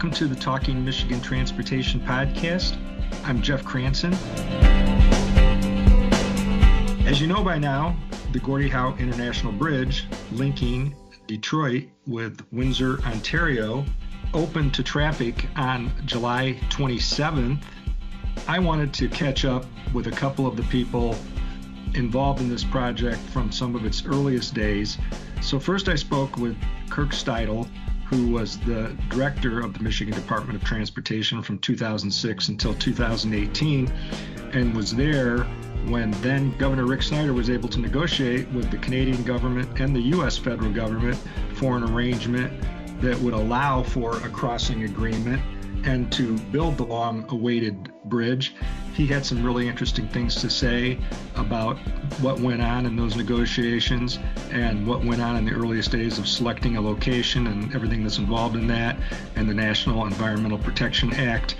Welcome to the Talking Michigan Transportation Podcast. I'm Jeff Cranston. As you know by now, the Gordie Howe International Bridge linking Detroit with Windsor, Ontario, opened to traffic on July 27th. I wanted to catch up with a couple of the people involved in this project from some of its earliest days. So first I spoke with Kirk Steudle, who was the director of the Michigan Department of Transportation from 2006 until 2018, and was there when then Governor Rick Snyder was able to negotiate with the Canadian government and the U.S. federal government for an arrangement that would allow for a crossing agreement and to build the long-awaited bridge. He had some really interesting things to say about what went on in those negotiations and what went on in the earliest days of selecting a location and everything that's involved in that, and the National Environmental Protection Act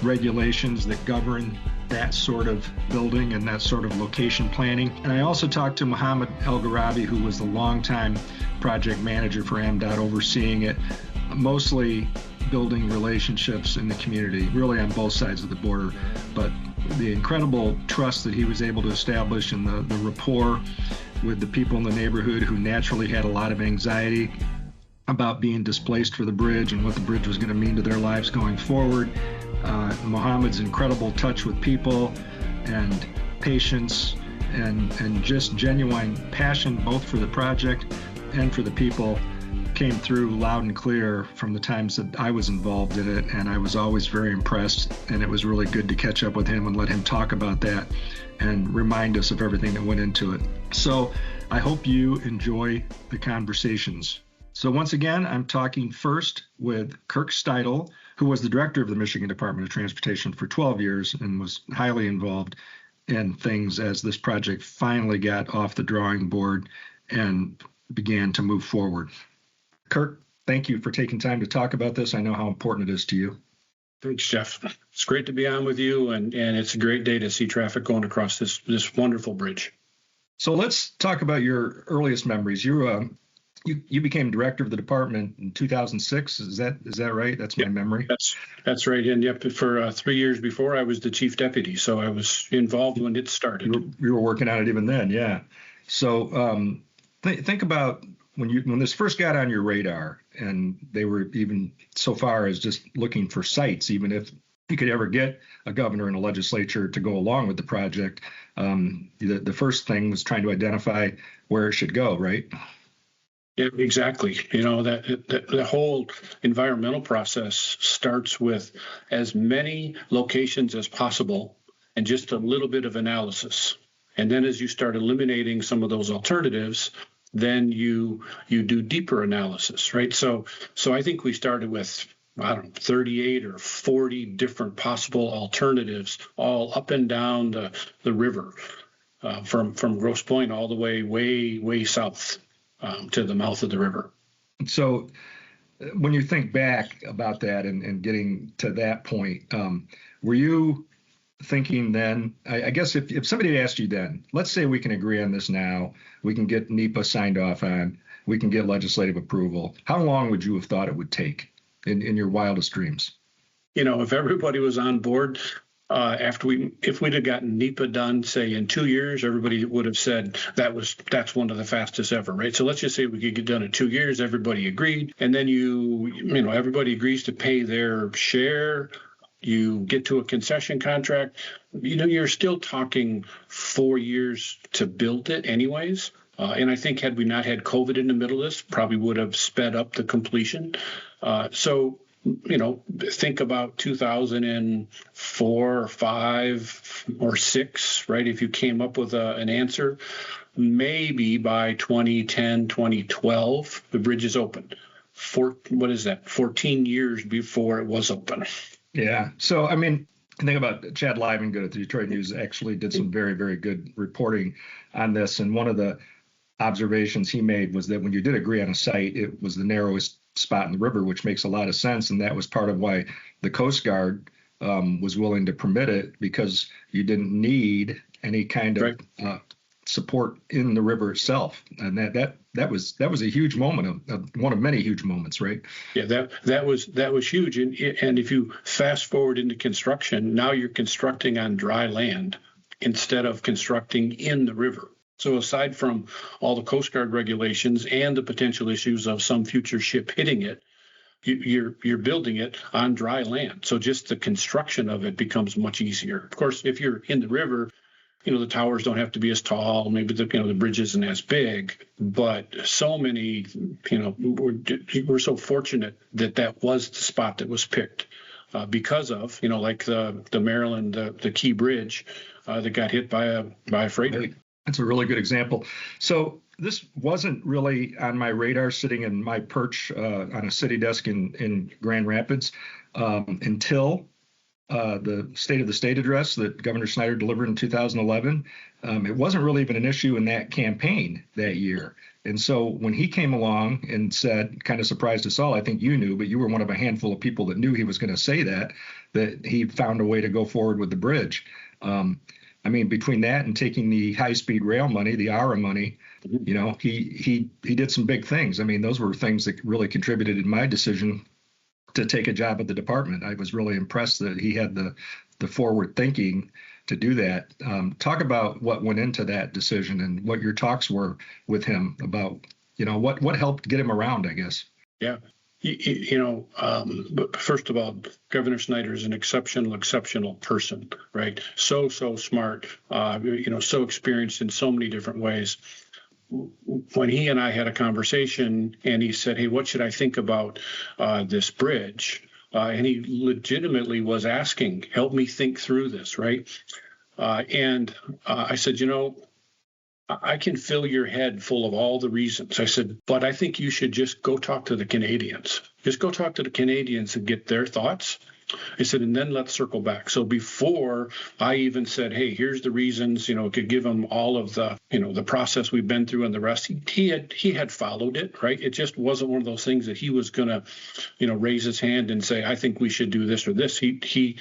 regulations that govern that sort of building and that sort of location planning. And I also talked to Mohammed Alghurabi, who was the longtime project manager for MDOT, overseeing it, mostly building relationships in the community, really on both sides of the border. But the incredible trust that he was able to establish and the rapport with the people in the neighborhood who naturally had a lot of anxiety about being displaced for the bridge and what the bridge was going to mean to their lives going forward. Mohammed's incredible touch with people and patience and just genuine passion both for the project and for the people came through loud and clear from the times that I was involved in it, and I was always very impressed, and it was really good to catch up with him and let him talk about that and remind us of everything that went into it. So I hope you enjoy the conversations. So once again, I'm talking first with Kirk Steudle, who was the director of the Michigan Department of Transportation for 12 years and was highly involved in things as this project finally got off the drawing board and began to move forward. Kirk, thank you for taking time to talk about this. I know how important it is to you. Thanks, Jeff. It's great to be on with you, and it's a great day to see traffic going across this wonderful bridge. So let's talk about your earliest memories. You became director of the department in 2006. Is that right? That's my memory. That's right. And yep, for 3 years before, I was the chief deputy, so I was involved when it started. You were working on it even then, yeah. So think about when this first got on your radar, and they were even so far as just looking for sites, even if you could ever get a governor and a legislature to go along with the project. The first thing was trying to identify where it should go, right? Yeah, exactly. You know, that the whole environmental process starts with as many locations as possible and just a little bit of analysis. And then as you start eliminating some of those alternatives, then you do deeper analysis, right? So I think we started with, 38 or 40 different possible alternatives, all up and down the river, from Grosse Pointe all the way south to the mouth of the river. So when you think back about that and getting to that point, were you thinking then, I guess if somebody had asked you then, let's say we can agree on this now, we can get NEPA signed off on, we can get legislative approval, how long would you have thought it would take in your wildest dreams? You know, if everybody was on board, if we'd have gotten NEPA done, say in 2 years, everybody would have said that's one of the fastest ever, right? So let's just say we could get done in 2 years, everybody agreed, and then everybody agrees to pay their share. You get to a concession contract, you're still talking 4 years to build it anyways. And I think had we not had COVID in the middle of this, probably would have sped up the completion. So think about 2004 or 5 or 6, right? If you came up with an answer, maybe by 2010, 2012, the bridge is open. 14 years before it was open. Yeah. So, I mean, think about Chad Livengood at the Detroit News actually did some very, very good reporting on this. And one of the observations he made was that when you did agree on a site, it was the narrowest spot in the river, which makes a lot of sense. And that was part of why the Coast Guard was willing to permit it, because you didn't need any kind of support in the river itself. And that was a huge moment, of one of many huge moments, right? Yeah, that was huge. And if you fast forward into construction, now you're constructing on dry land instead of constructing in the river. So aside from all the Coast Guard regulations and the potential issues of some future ship hitting it, you're building it on dry land. So just the construction of it becomes much easier. Of course, if you're in the river, the towers don't have to be as tall. Maybe the bridge isn't as big, but so many, we're so fortunate that was the spot that was picked because of, like the Maryland, the Key Bridge that got hit by a freighter. That's a really good example. So this wasn't really on my radar sitting in my perch on a city desk in Grand Rapids until the State of the State address that Governor Snyder delivered in 2011. It wasn't really even an issue in that campaign that year. And so when he came along and said, kind of surprised us all, I think you knew, but you were one of a handful of people that knew he was going to say that he found a way to go forward with the bridge. Between that and taking the high-speed rail money, the ARA money, he did some big things. Those were things that really contributed in my decision to take a job at the department. I was really impressed that he had the forward thinking to do that. Talk about what went into that decision and what your talks were with him about, what helped get him around, I guess. Yeah. But first of all, Governor Snyder is an exceptional person, right? So smart, so experienced in so many different ways. When he and I had a conversation and he said, hey, what should I think about this bridge? And he legitimately was asking, help me think through this, right? And I said, I can fill your head full of all the reasons. I said, but I think you should just go talk to the Canadians. Just go talk to the Canadians and get their thoughts. I said, and then let's circle back. So before I even said, hey, here's the reasons, could give him all of the, the process we've been through and the rest, he had followed it, right? It just wasn't one of those things that he was going to, raise his hand and say, I think we should do this or this. He,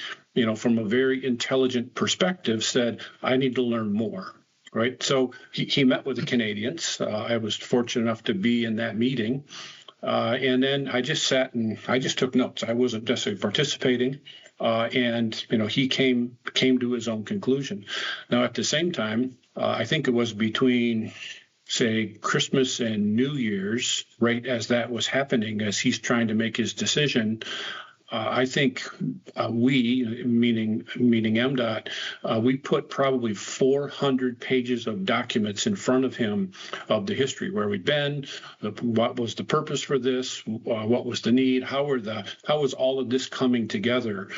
from a very intelligent perspective said, I need to learn more. Right. So he met with the Canadians. I was fortunate enough to be in that meeting. And then I just sat and I just took notes. I wasn't necessarily participating. And he came to his own conclusion. Now, at the same time, I think it was between, say, Christmas and New Year's, right as that was happening, as he's trying to make his decision. I think we, meaning MDOT, we put probably 400 pages of documents in front of him of the history, where we'd been, what was the purpose for this, what was the need, how was all of this coming together,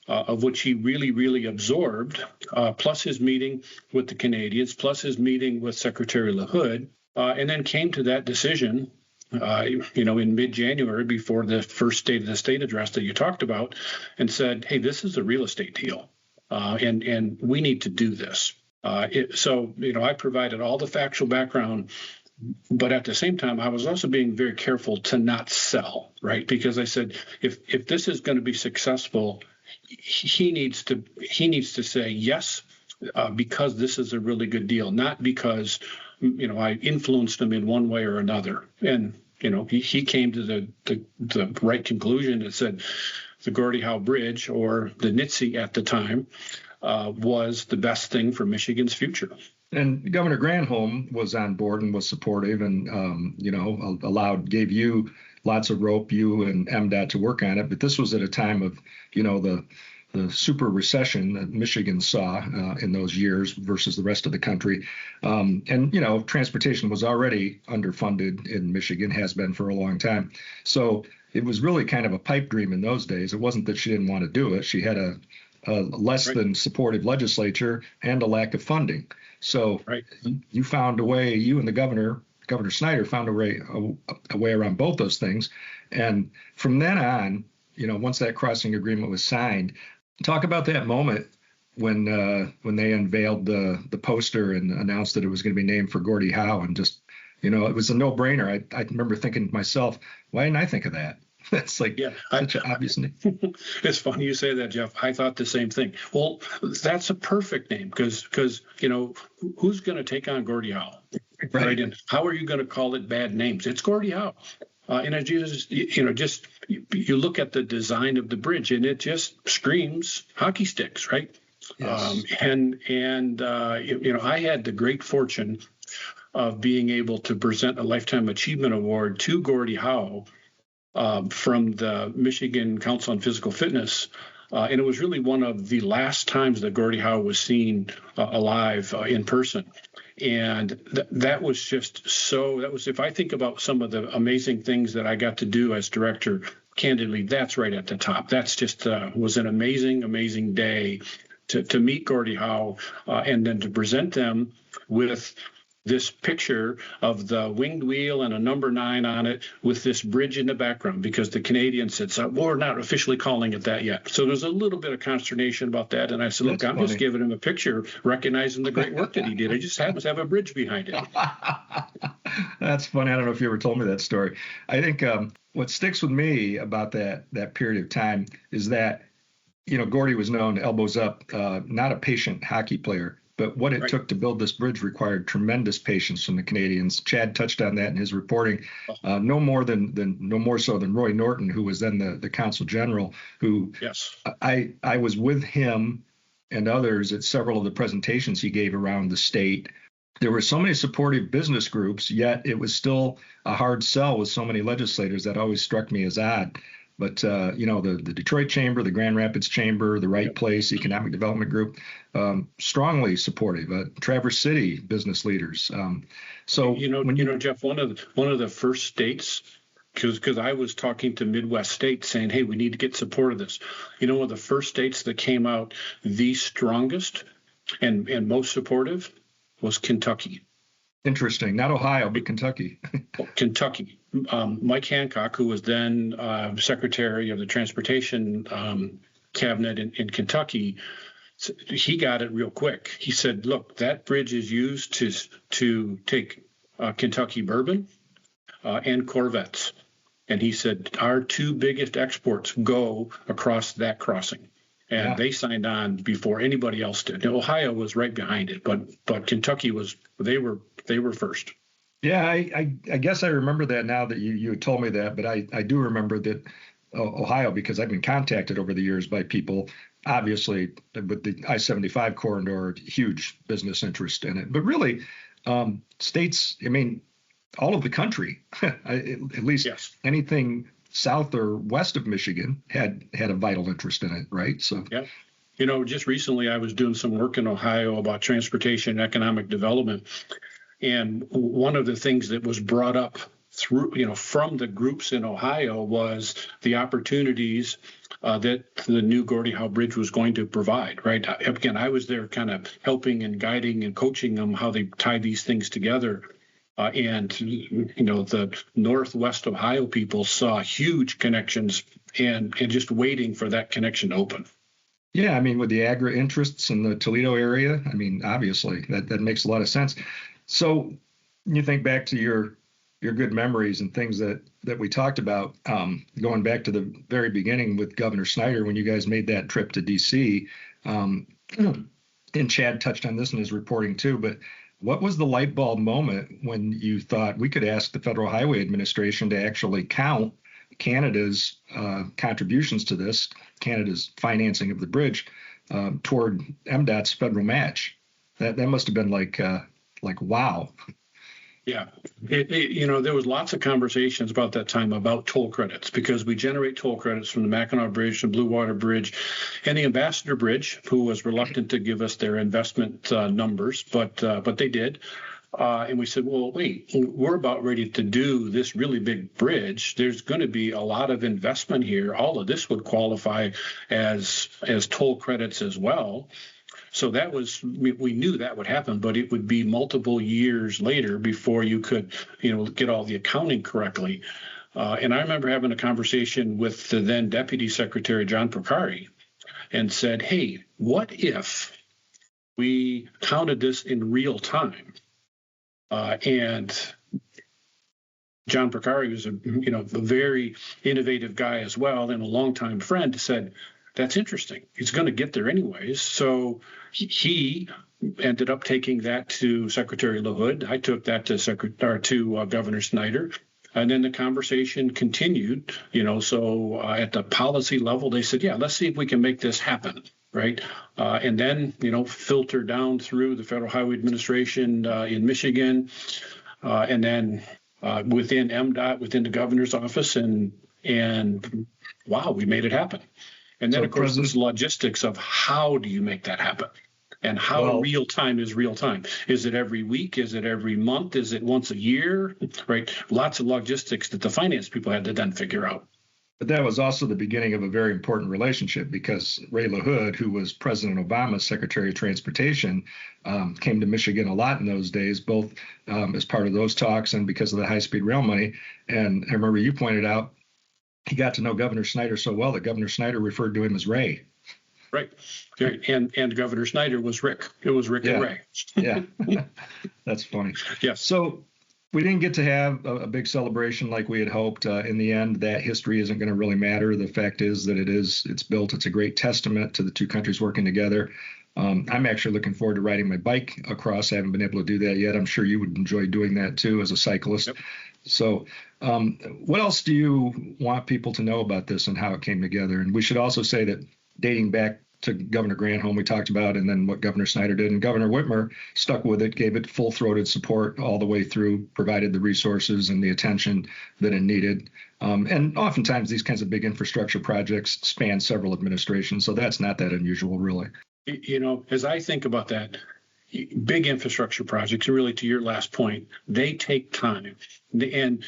of which he really absorbed, plus his meeting with the Canadians, plus his meeting with Secretary LaHood, and then came to that decision. In mid-January, before the first State of the State address that you talked about, and said, hey, this is a real estate deal, and we need to do this. So I provided all the factual background, but at the same time, I was also being very careful to not sell, right? Because I said, if this is going to be successful, he needs to say yes, because this is a really good deal, not because I influenced him in one way or another. And, he came to the right conclusion and said the Gordie Howe Bridge, or the NITC at the time, was the best thing for Michigan's future. And Governor Granholm was on board and was supportive and, gave you lots of rope, you and MDOT, to work on it. But this was at a time of, the super recession that Michigan saw in those years versus the rest of the country. Transportation was already underfunded in Michigan, has been for a long time. So it was really kind of a pipe dream in those days. It wasn't that she didn't want to do it. She had a less than supportive legislature and a lack of funding. So you found a way, you and the Governor Snyder found a way around both those things. And from then on, once that crossing agreement was signed, talk about that moment when they unveiled the poster and announced that it was going to be named for Gordie Howe, and just, it was a no-brainer. I remember thinking to myself, why didn't I think of that? That's like such an obvious name. It's funny you say that, Jeff. I thought the same thing. Well, that's a perfect name because who's going to take on Gordie Howe, right? And how are you going to call it bad names? It's Gordie Howe, and it just you look at the design of the bridge and it just screams hockey sticks, right? Yes. I had the great fortune of being able to present a Lifetime Achievement Award to Gordie Howe from the Michigan Council on Physical Fitness. And it was really one of the last times that Gordie Howe was seen alive in person. And that was just if I think about some of the amazing things that I got to do as director, candidly, that's right at the top. That's just was an amazing, amazing day to meet Gordie Howe and then to present them with this picture of the winged wheel and a number 9 on it with this bridge in the background, because the Canadians said, so, well, we're not officially calling it that yet. So there's a little bit of consternation about that. And I said, look, I'm just giving him a picture, recognizing the great work that he did. It just happens to have a bridge behind it. That's funny. I don't know if you ever told me that story. I think what sticks with me about that period of time is that, Gordie was known, elbows up, not a patient hockey player. But what it took to build this bridge required tremendous patience from the Canadians. Chad touched on that in his reporting. No more so than Roy Norton, who was then the consul general, who I was with him and others at several of the presentations he gave around the state. There were so many supportive business groups, yet it was still a hard sell with so many legislators. That always struck me as odd. But, the Detroit Chamber, the Grand Rapids Chamber, the Right Place Economic Development Group, strongly supportive. Traverse City business leaders. Jeff, one of the first states, because I was talking to Midwest states saying, hey, we need to get support of this. One of the first states that came out the strongest and most supportive was Kentucky. Interesting. Not Ohio, but Kentucky. Kentucky. Mike Hancock, who was then Secretary of the Transportation Cabinet in Kentucky, he got it real quick. He said, look, that bridge is used to take Kentucky bourbon and Corvettes. And he said, our 2 biggest exports go across that crossing. And they signed on before anybody else did. Now, Ohio was right behind it, but Kentucky they were first. Yeah, I guess I remember that now that you had told me that, but I do remember that Ohio, because I've been contacted over the years by people, obviously with the I-75 corridor, huge business interest in it. But really, states, all of the country, at least anything south or west of Michigan had a vital interest in it, right? So just recently I was doing some work in Ohio about transportation and economic development, and one of the things that was brought up through from the groups in Ohio was the opportunities that the new Gordie Howe Bridge was going to provide. Right? Again, I was there kind of helping and guiding and coaching them how they tie these things together. And the Northwest Ohio people saw huge connections and just waiting for that connection to open. Yeah, with the agri interests in the Toledo area, obviously that makes a lot of sense. So you think back to your good memories and things that we talked about, going back to the very beginning with Governor Snyder when you guys made that trip to D.C. And Chad touched on this in his reporting too, but what was the light bulb moment when you thought we could ask the Federal Highway Administration to actually count Canada's contributions to this, Canada's financing of the bridge, toward MDOT's federal match? That must have been like wow. Yeah, there was lots of conversations about that time about toll credits, because we generate toll credits from the Mackinac Bridge, the Blue Water Bridge, and the Ambassador Bridge, who was reluctant to give us their investment numbers, but they did. And we said, well, wait, we're about ready to do this really big bridge. There's going to be a lot of investment here. All of this would qualify as toll credits as well. So that was, we knew that would happen, but it would be multiple years later before you could, get all the accounting correctly. And I remember having a conversation with the then Deputy Secretary, John Procari, and said, hey, what if we counted this in real time? And John Procari was a very innovative guy as well, and a longtime friend, said, that's interesting. He's going to get there anyways. So he ended up taking that to Secretary LaHood. I took that to Governor Snyder. And then the conversation continued, so at the policy level, they said, yeah, let's see if we can make this happen, right? And then, filter down through the Federal Highway Administration in Michigan, and then within MDOT, within the governor's office, and wow, we made it happen. And then, of course, there's logistics of how do you make that happen? And how real time is real time? Is it every week? Is it every month? Is it once a year? Right? Lots of logistics that the finance people had to then figure out. But that was also the beginning of a very important relationship, because Ray LaHood, who was President Obama's Secretary of Transportation, came to Michigan a lot in those days, both as part of those talks and because of the high-speed rail money. And I remember you pointed out he got to know Governor Snyder so well that Governor Snyder referred to him as Ray. Right. And Governor Snyder was Rick. It was Rick and Ray. Yeah. That's funny. Yes. So we didn't get to have a big celebration like we had hoped. In the end, that history isn't going to really matter. The fact is that it's built. It's a great testament to the two countries working together. I'm actually looking forward to riding my bike across. I haven't been able to do that yet. I'm sure you would enjoy doing that too as a cyclist. Yep. So what else do you want people to know about this and how it came together? And we should also say that dating back to Governor Granholm, we talked about, and then what Governor Snyder did, and Governor Whitmer stuck with it, gave it full-throated support all the way through, provided the resources and the attention that it needed. And oftentimes these kinds of big infrastructure projects span several administrations, so that's not that unusual, really. As I think about that, big infrastructure projects, really to your last point, they take time. And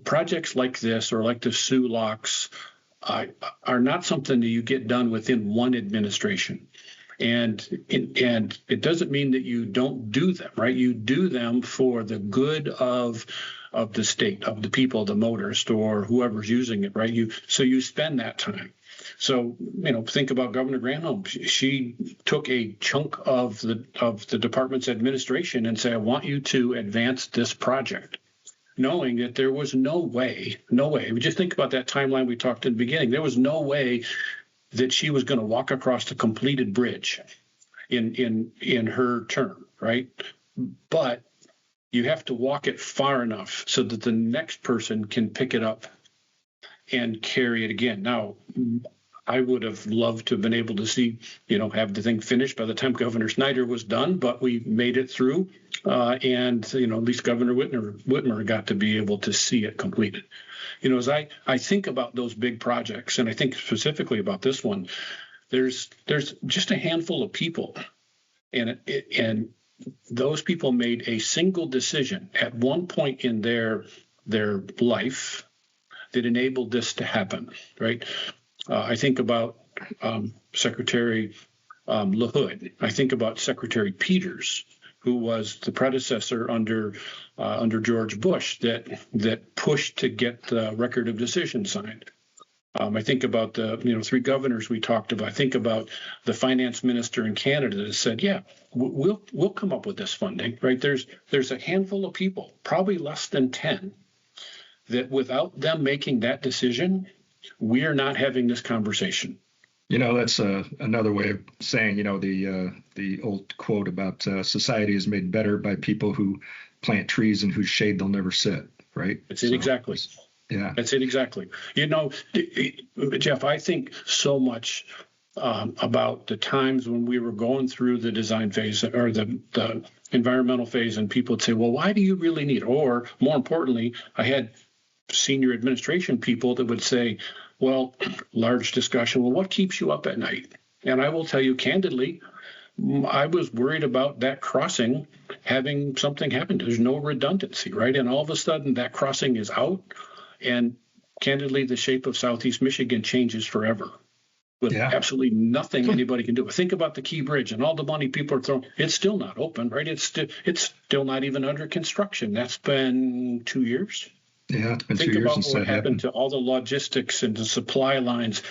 projects like this, or like the Sioux Locks, are not something that you get done within one administration. And it doesn't mean that you don't do them, right? You do them for the good of the state, of the people, the motorist, or whoever's using it, right? So you spend that time. So, think about Governor Granholm. She took a chunk of the department's administration and said, I want you to advance this project, knowing that there was no way, just think about that timeline we talked in the beginning. There was no way that she was going to walk across the completed bridge in her term, right? But you have to walk it far enough so that the next person can pick it up and carry it again. Now, I would have loved to have been able to see, have the thing finished by the time Governor Snyder was done, but we made it through. And at least Governor Whitmer got to be able to see it completed. As I think about those big projects, and I think specifically about this one, there's just a handful of people, and those people made a single decision at one point in their life that enabled this to happen, right? I think about Secretary LaHood. I think about Secretary Peters, who was the predecessor under George Bush that pushed to get the record of decision signed. I think about the three governors we talked about. I think about the finance minister in Canada that said, "Yeah, we'll come up with this funding." Right? There's a handful of people, probably less than 10, that without them making that decision, we are not having this conversation. That's another way of saying, the old quote about society is made better by people who plant trees in whose shade they'll never sit, right? That's it exactly. Yeah. That's it exactly. Jeff, I think so much about the times when we were going through the design phase or the environmental phase, and people would say, well, why do you really need it? Or more importantly, I had senior administration people that would say, well, large discussion, well, what keeps you up at night? And I will tell you candidly, I was worried about that crossing having something happen. There's no redundancy, right? And all of a sudden that crossing is out, and candidly, the shape of Southeast Michigan changes forever with absolutely nothing anybody can do. Think about the Key Bridge and all the money people are throwing. It's still not open, right? It's still not even under construction. That's been 2 years. Yeah, it's been 2 years since that happened. Think about what happened to all the logistics and the supply lines.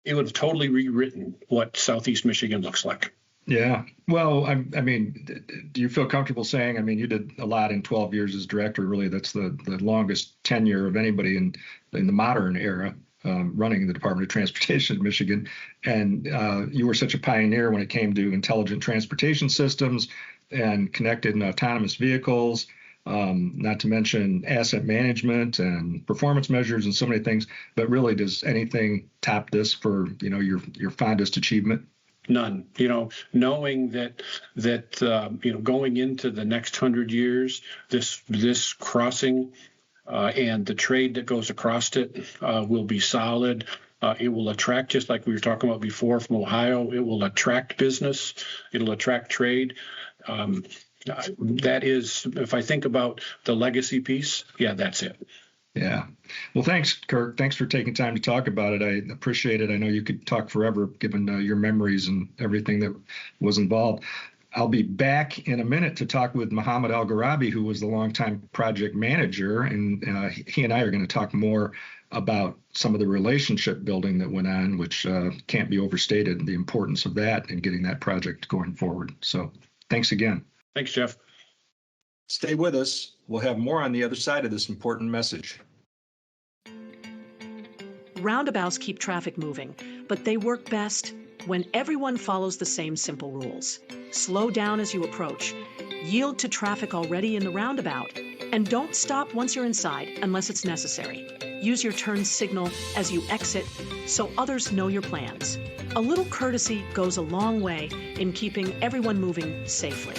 It would have totally rewritten what Southeast Michigan looks like. Yeah. Well, I mean, do you feel comfortable saying, I mean, you did a lot in 12 years as director. Really, that's the longest tenure of anybody in the modern era, running the Department of Transportation in Michigan. And you were such a pioneer when it came to intelligent transportation systems and connected and autonomous vehicles, not to mention asset management and performance measures and so many things. But really, does anything top this for, your fondest achievement? None. Knowing that going into the next 100 years, this crossing and the trade that goes across it will be solid. It will attract, just like we were talking about before from Ohio, it will attract business. It'll attract trade. That is, if I think about the legacy piece, yeah, that's it. Yeah. Well, thanks, Kirk. Thanks for taking time to talk about it. I appreciate it. I know you could talk forever given your memories and everything that was involved. I'll be back in a minute to talk with Mohammed Alghurabi, who was the longtime project manager, and he and I are going to talk more about some of the relationship building that went on, which can't be overstated, the importance of that and getting that project going forward. So thanks again. Thanks, Jeff. Stay with us. We'll have more on the other side of this important message. Roundabouts keep traffic moving, but they work best when everyone follows the same simple rules. Slow down as you approach, yield to traffic already in the roundabout, and don't stop once you're inside unless it's necessary. Use your turn signal as you exit so others know your plans. A little courtesy goes a long way in keeping everyone moving safely.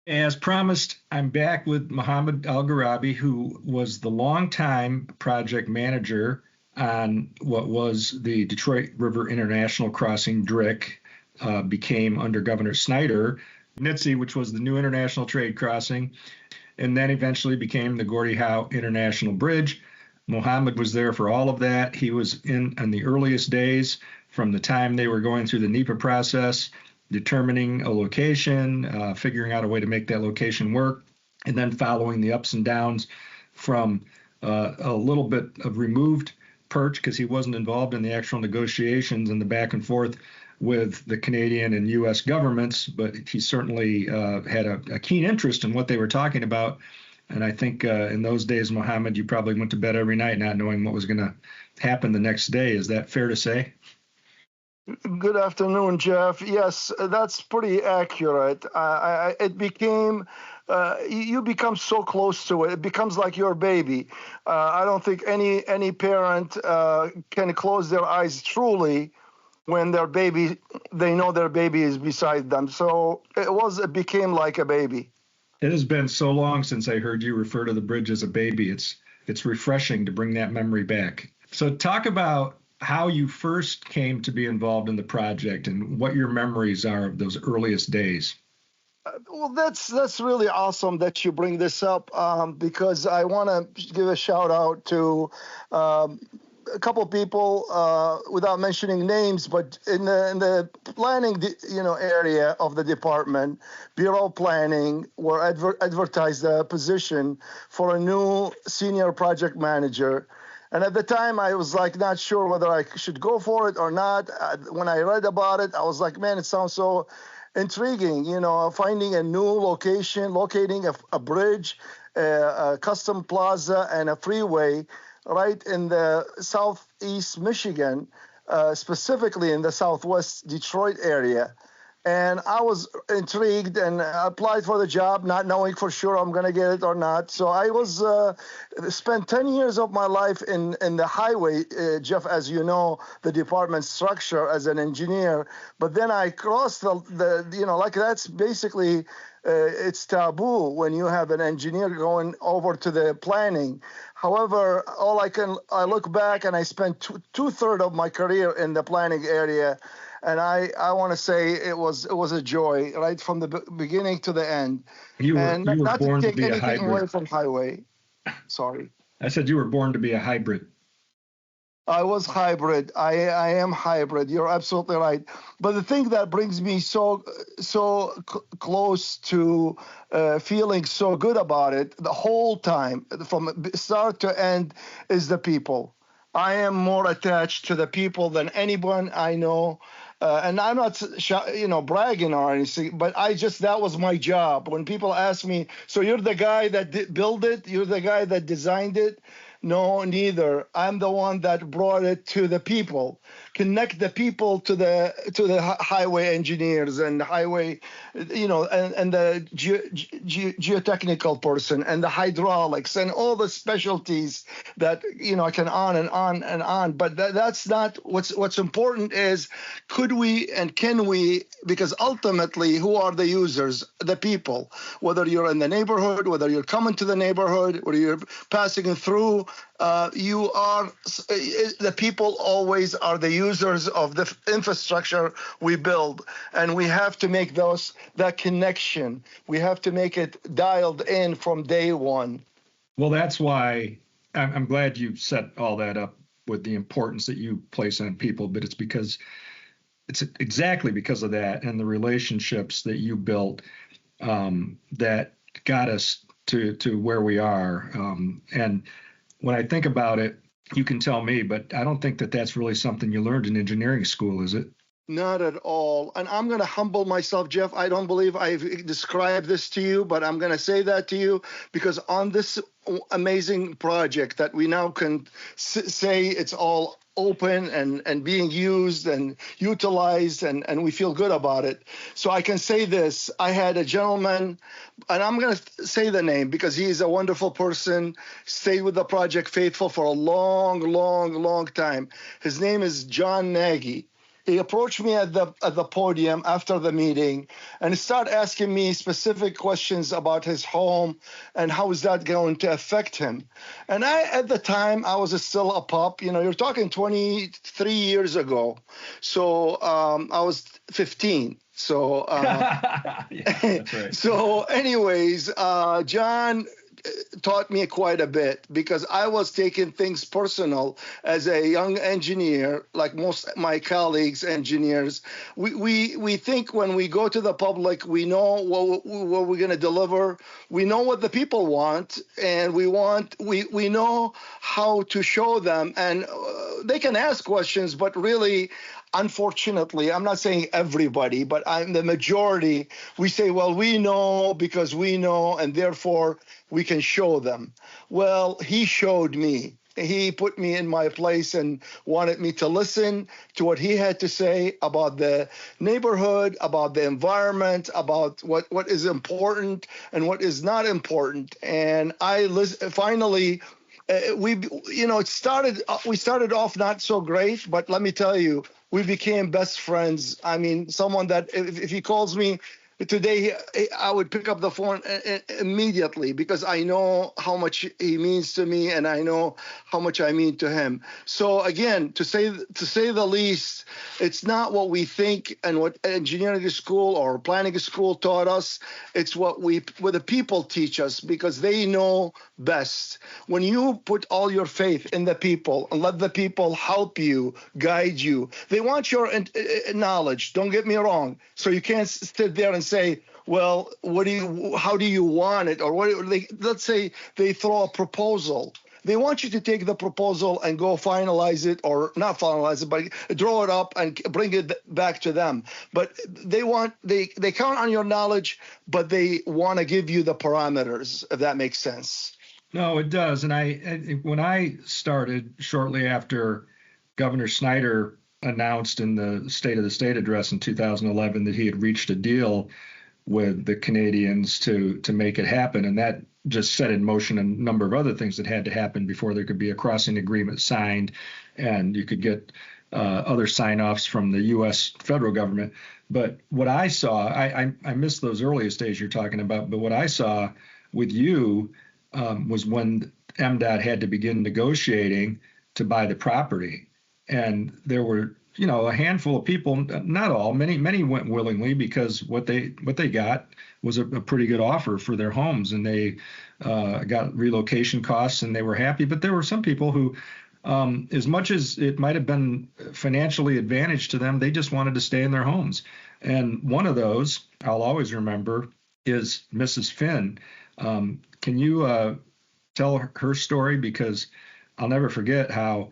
As promised, I'm back with Mohammed Alghurabi, who was the longtime project manager on what was the Detroit River International Crossing, DRIC, became under Governor Snyder, NITC, which was the new international trade crossing, and then eventually became the Gordie Howe International Bridge. Mohammed was there for all of that. He was in the earliest days from the time they were going through the NEPA process, determining a location, figuring out a way to make that location work, and then following the ups and downs from a little bit of removed perch because he wasn't involved in the actual negotiations and the back and forth with the Canadian and U.S. governments, but he certainly had a keen interest in what they were talking about. And I think in those days, Mohammed, you probably went to bed every night not knowing what was going to happen the next day. Is that fair to say? Good afternoon, Jeff. Yes, that's pretty accurate. It became, you become so close to it. It becomes like your baby. I don't think any parent can close their eyes truly when they know their baby is beside them. So it became like a baby. It has been so long since I heard you refer to the bridge as a baby. It's refreshing to bring that memory back. So talk about how you first came to be involved in the project and what your memories are of those earliest days. Well, that's really awesome that you bring this up because I want to give a shout out to a couple of people without mentioning names, but in the planning area of the department, Bureau Planning, were advertised a position for a new senior project manager. And at the time, I was not sure whether I should go for it or not. When I read about it, I was like, man, it sounds so intriguing, finding a new location, locating a bridge, a custom plaza, and a freeway right in the southeast Michigan, specifically in the southwest Detroit area. And I was intrigued and applied for the job, not knowing for sure I'm going to get it or not. So I was spent 10 years of my life in the highway, Jeff, as you know, the department structure as an engineer. But then I crossed that's basically it's taboo when you have an engineer going over to the planning. However, I look back and I spent two-thirds of my career in the planning area. And I want to say it was a joy right from the beginning to the end. You were not born to to take be a anything hybrid. away from highway. Sorry. I said you were born to be a hybrid. I was hybrid. I am hybrid. You're absolutely right. But the thing that brings me so close to feeling so good about it the whole time, from start to end, is the people. I am more attached to the people than anyone I know. And I'm not, bragging or anything, but that was my job. When people ask me, so you're the guy that built it? You're the guy that designed it? No, neither. I'm the one that brought it to the people, connect the people to the highway engineers and highway, and the geotechnical person and the hydraulics and all the specialties that, I can on and on and on. But that's not what's important is, could we and can we, because ultimately, who are the users? The people, whether you're in the neighborhood, whether you're coming to the neighborhood, whether you're passing through, the people always are the users of the infrastructure we build, and we have to make that connection. We have to make it dialed in from day one. Well, that's why I'm glad you set all that up with the importance that you place on people, but it's exactly because of that and the relationships that you built that got us to where we are. And when I think about it, you can tell me, but I don't think that that's really something you learned in engineering school, is it? Not at all. And I'm going to humble myself, Jeff. I don't believe I've described this to you, but I'm going to say that to you because on this amazing project that we now can say it's all open and being used and utilized, and we feel good about it. So I can say this. I had a gentleman, and I'm going to say the name because he's a wonderful person, stayed with the project faithful for a long, long, long time. His name is John Nagy. He approached me at the podium after the meeting and started asking me specific questions about his home and how is that going to affect him. And at the time, I was still a pup. You're talking 23 years ago. So I was 15. So, Yeah, that's right. So anyways, John taught me quite a bit because I was taking things personal as a young engineer, like most of my colleagues, engineers. We think when we go to the public, we know what we're going to deliver. We know what the people want, and we know how to show them. And they can ask questions, but really, unfortunately, I'm not saying everybody, but I'm the majority. We say, well, we know because we know, and therefore we can show them. Well, he showed me. He put me in my place and wanted me to listen to what he had to say about the neighborhood, about the environment, about what is important and what is not important. And I finally. We started off not so great, but let me tell you, we became best friends. I mean, someone that if he calls me today, I would pick up the phone immediately because I know how much he means to me and I know how much I mean to him. So again, to say the least, it's not what we think and what engineering school or planning school taught us. It's what the people teach us because they know best. When you put all your faith in the people and let the people help you, guide you, they want your knowledge. Don't get me wrong. So you can't sit there and say, well, how do you want it? Or let's say they throw a proposal. They want you to take the proposal and go finalize it, or not finalize it, but draw it up and bring it back to them. But they count on your knowledge, but they want to give you the parameters, if that makes sense. No, it does. And when I started shortly after Governor Snyder announced in the State of the State address in 2011 that he had reached a deal with the Canadians to make it happen. And that just set in motion a number of other things that had to happen before there could be a crossing agreement signed and you could get other sign-offs from the U.S. federal government. But what I saw, I missed those earliest days you're talking about, but what I saw with you was when MDOT had to begin negotiating to buy the property. And there were, a handful of people, not all, many went willingly because what they got was a pretty good offer for their homes, and they got relocation costs and they were happy. But there were some people who, as much as it might have been financially advantaged to them, they just wanted to stay in their homes. And one of those I'll always remember is Mrs. Finn. Can you tell her story? Because I'll never forget how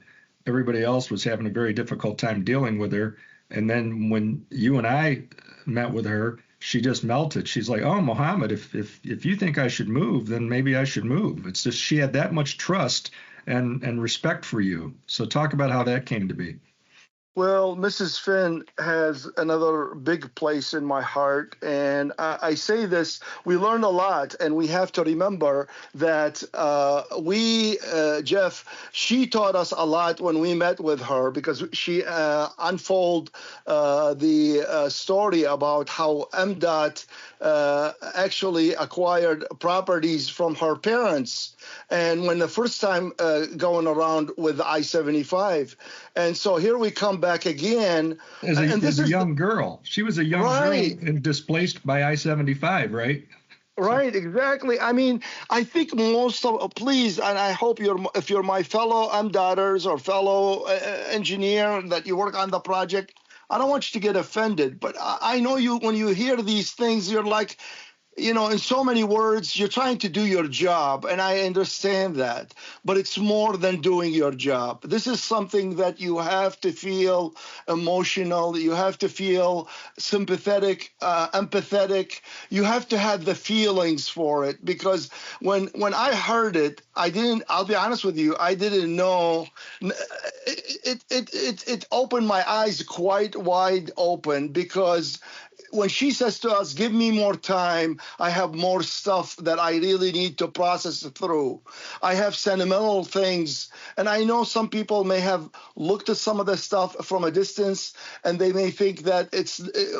everybody else was having a very difficult time dealing with her. And then when you and I met with her, she just melted. She's like, "Oh, Mohammed, if you think I should move, then maybe I should move." It's just she had that much trust and respect for you. So talk about how that came to be. Well, Mrs. Finn has another big place in my heart. And I say this, we learn a lot, and we have to remember that Jeff, she taught us a lot when we met with her, because she unfolded the story about how MDOT actually acquired properties from her parents. And when the first time going around with I-75. And so here we come back again. As a young girl. She was a young girl and displaced by I-75, right? Right, exactly. I mean, I think please, and I hope if you're my fellow MDOTers or fellow engineer that you work on the project, I don't want you to get offended, but I know when you hear these things, you're like, in so many words, you're trying to do your job, and I understand that, but it's more than doing your job. This is something that you have to feel emotional, you have to feel sympathetic, empathetic, you have to have the feelings for it, because when I heard it, I'll be honest with you, I didn't know. It opened my eyes quite wide open, because when she says to us, "Give me more time, I have more stuff that I really need to process through. I have sentimental things." And I know some people may have looked at some of the stuff from a distance, and they may think that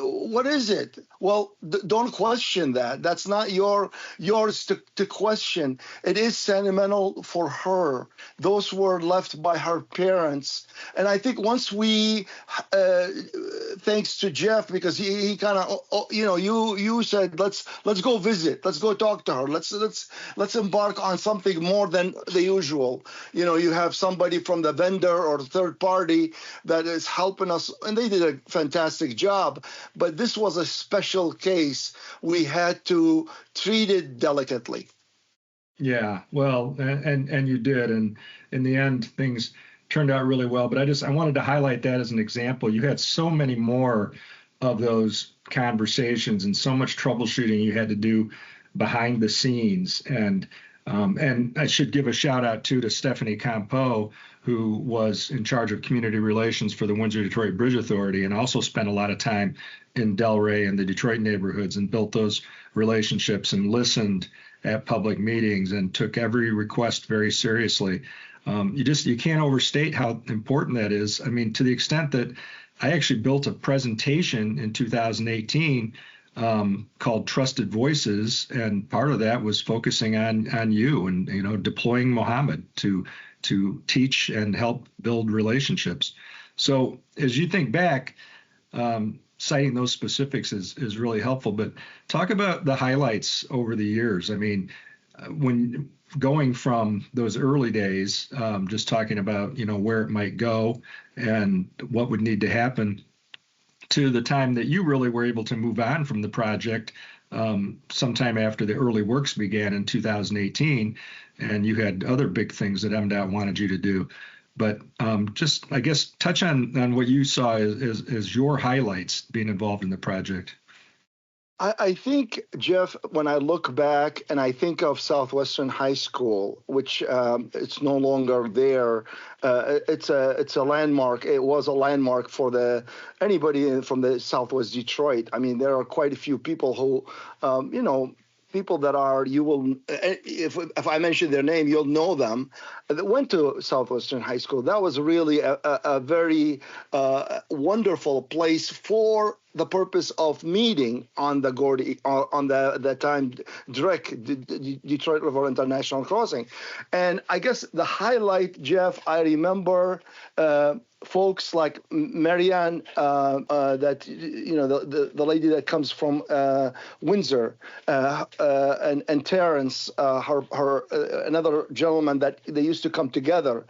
what is it? Well, don't question that. That's not yours to question. It is sentimental for her. Those were left by her parents. And I think once we, thanks to Jeff, because he kind of, you said, let's go visit, let's go talk to her, let's embark on something more than the usual. You have somebody from the vendor or third party that is helping us, and they did a fantastic job. But this was a special case. We had to treat it delicately. Yeah, well, and you did, and in the end, things turned out really well. But I wanted to highlight that as an example. You had so many more of those conversations and so much troubleshooting you had to do behind the scenes. And I should give a shout out too to Stephanie Campo, who was in charge of community relations for the Windsor-Detroit Bridge Authority, and also spent a lot of time in Delray and the Detroit neighborhoods and built those relationships and listened at public meetings and took every request very seriously. You can't overstate how important that is. I mean, to the extent that I actually built a presentation in 2018 called Trusted Voices, and part of that was focusing on you and deploying Mohammed to teach and help build relationships. So as you think back, citing those specifics is really helpful. But talk about the highlights over the years. I mean, when going from those early days, just talking about where it might go and what would need to happen, to the time that you really were able to move on from the project sometime after the early works began in 2018, and you had other big things that MDOT wanted you to do. But just, I guess, touch on what you saw as your highlights being involved in the project. I think, Jeff, when I look back and I think of Southwestern High School, which it's no longer there, it's a landmark. It was a landmark for anybody from the Southwest Detroit. I mean, there are quite a few people who, people that if I mention their name, you'll know them, that went to Southwestern High School. That was really a very wonderful place for the purpose of meeting on the Gordie, on the time DRIC, Detroit River International Crossing. And I guess the highlight, Jeff, I remember folks like Marianne, that the lady that comes from Windsor, and Terrence, her another gentleman that they used to come together,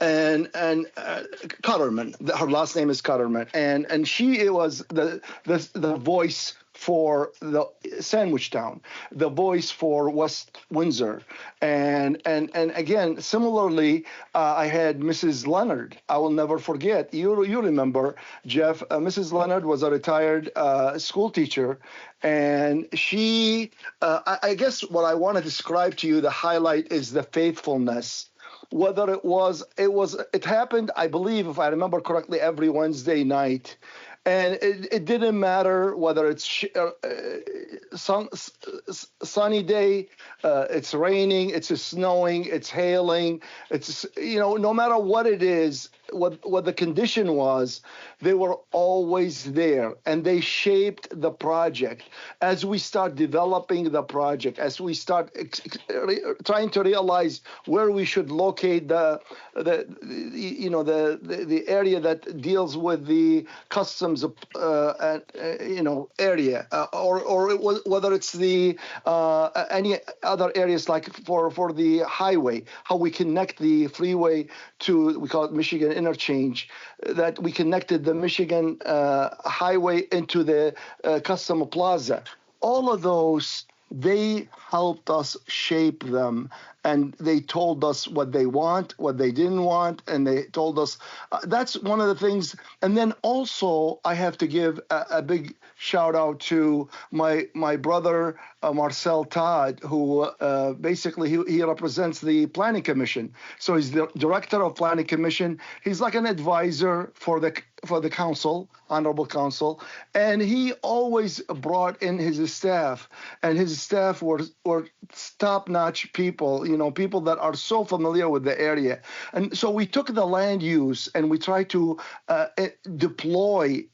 and Cutterman. Her last name is Cutterman, and she was the voice for the Sandwich Town, the voice for West Windsor. And again, similarly, I had Mrs. Leonard. I will never forget. You remember, Jeff, Mrs. Leonard was a retired school teacher. And she, I guess what I want to describe to you, the highlight is the faithfulness. Whether it happened, I believe, if I remember correctly, every Wednesday night. And it didn't matter whether it's sunny day, it's raining, it's snowing, it's hailing, it's, no matter what it is, what the condition was, they were always there, and they shaped the project. As we start developing the project, as we start trying to realize where we should locate the area that deals with the customs area, or whether it's the any other areas like for the highway, how we connect the freeway to, we call it Michigan Interchange, that we connected the Michigan highway into the Custom Plaza. All of those, they helped us shape them, and they told us what they want, what they didn't want, and they told us that's one of the things. And then also, I have to give a big shout out to my brother Marcel Todd, who basically he represents the Planning Commission. So he's the director of Planning Commission. He's like an advisor for the council, honorable council, and he always brought in his staff, and his staff were top-notch people, people that are so familiar with the area. And so we took the land use and we tried to deploy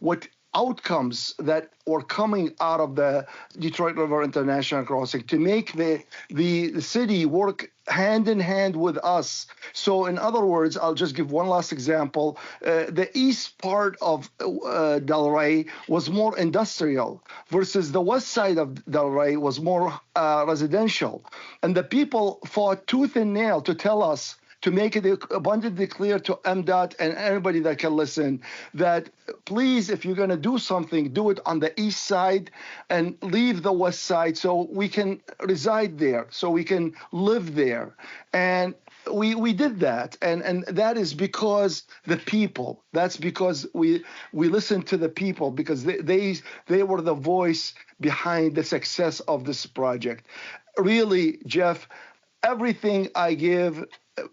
what outcomes that were coming out of the Detroit River International Crossing to make the city work hand in hand with us. So in other words, I'll just give one last example. The east part of Delray was more industrial versus the west side of Delray was more residential. And the people fought tooth and nail to tell us, to make it abundantly clear to MDOT and anybody that can listen, that please, if you're going to do something, do it on the east side and leave the west side so we can reside there, so we can live there. And we did that, and that is because the people. That's because we listened to the people, because they were the voice behind the success of this project. Really, Jeff, everything I give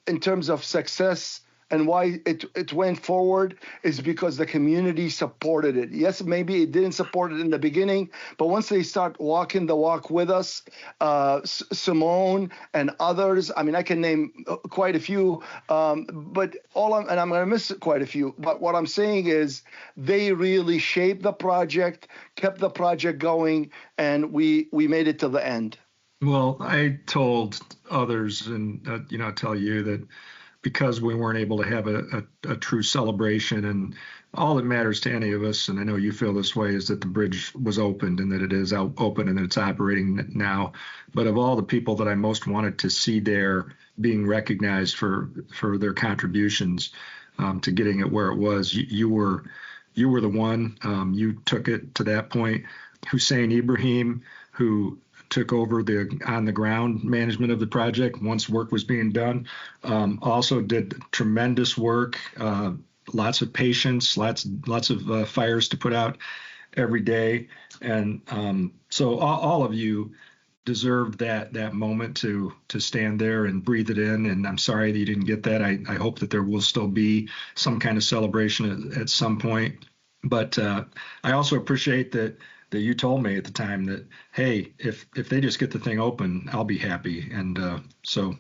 in terms of success and why it went forward is because the community supported it. Yes, maybe it didn't support it in the beginning, but once they start walking the walk with us, Simone and others, I mean, I can name quite a few, but and I'm going to miss quite a few, but what I'm saying is they really shaped the project, kept the project going, and we made it to the end. Well, I told others and, tell you that because we weren't able to have a true celebration, and all that matters to any of us, and I know you feel this way, is that the bridge was opened and that it is open and that it's operating now. But of all the people that I most wanted to see there being recognized for their contributions to getting it where it was, you were the one. You took it to that point. Hussein Ibrahim, who took over the on-the-ground management of the project once work was being done. Also did tremendous work, lots of patience, lots of fires to put out every day. And so all of you deserved that moment to stand there and breathe it in. And I'm sorry that you didn't get that. I hope that there will still be some kind of celebration at some point. But I also appreciate that you told me at the time that, hey, if they just get the thing open, I'll be happy. And so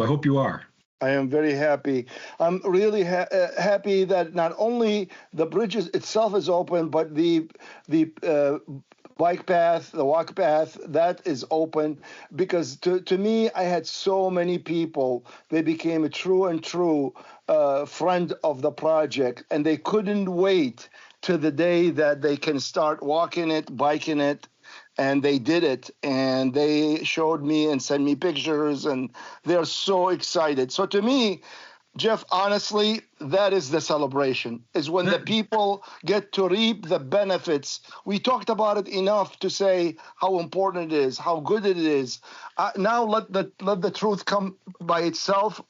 I hope you are. I am very happy. I'm really happy that not only the bridge itself is open, but the bike path, the walk path, that is open, because to me, I had so many people. They became a true friend of the project, and they couldn't wait to the day that they can start walking it, biking it, and they did it. And they showed me and sent me pictures, and they're so excited. So to me, Jeff, honestly, that is the celebration, is when the people get to reap the benefits. We talked about it enough to say how important it is, how good it is. Now let the truth come by itself,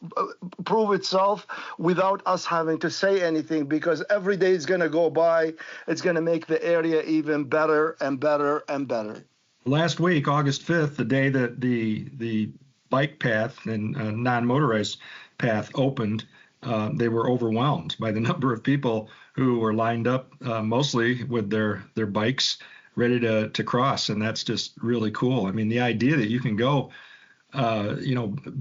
prove itself without us having to say anything, because every day is going to go by. It's going to make the area even better and better and better. Last week, August 5th, the day that the bike path and non-motorized path opened, they were overwhelmed by the number of people who were lined up, mostly with their bikes ready to cross. And that's just really cool. I mean, the idea that you can go,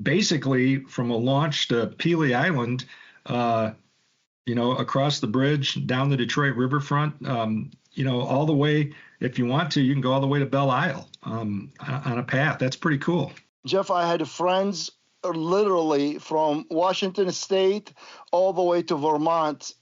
basically from a launch to Pelee Island, across the bridge, down the Detroit riverfront, all the way, if you want to, you can go all the way to Belle Isle on a path. That's pretty cool. Jeff, I had friends literally from Washington State all the way to Vermont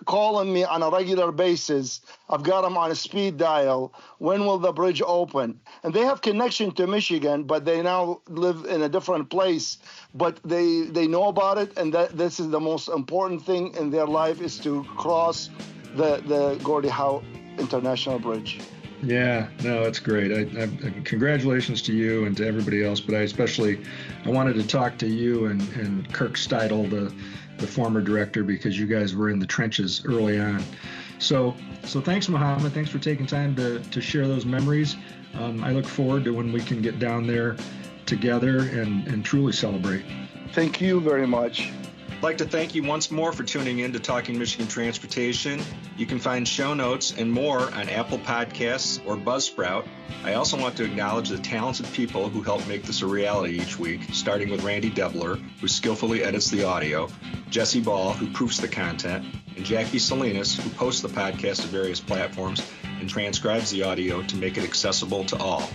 calling me on a regular basis. I've got them on a speed dial. When will the bridge open? And they have connection to Michigan, but they now live in a different place. But they know about it, and that this is the most important thing in their life, is to cross the Gordie Howe International Bridge. Yeah, no, that's great. Congratulations to you and to everybody else, but I wanted to talk to you and Kirk Steudle, the former director, because you guys were in the trenches early on. So thanks, Mohammed. Thanks for taking time to share those memories. I look forward to when we can get down there together and truly celebrate. Thank you very much. I'd like to thank you once more for tuning in to Talking Michigan Transportation. You can find show notes and more on Apple Podcasts or Buzzsprout. I also want to acknowledge the talented people who help make this a reality each week, starting with Randy Debler, who skillfully edits the audio, Jesse Ball, who proofs the content, and Jackie Salinas, who posts the podcast to various platforms and transcribes the audio to make it accessible to all.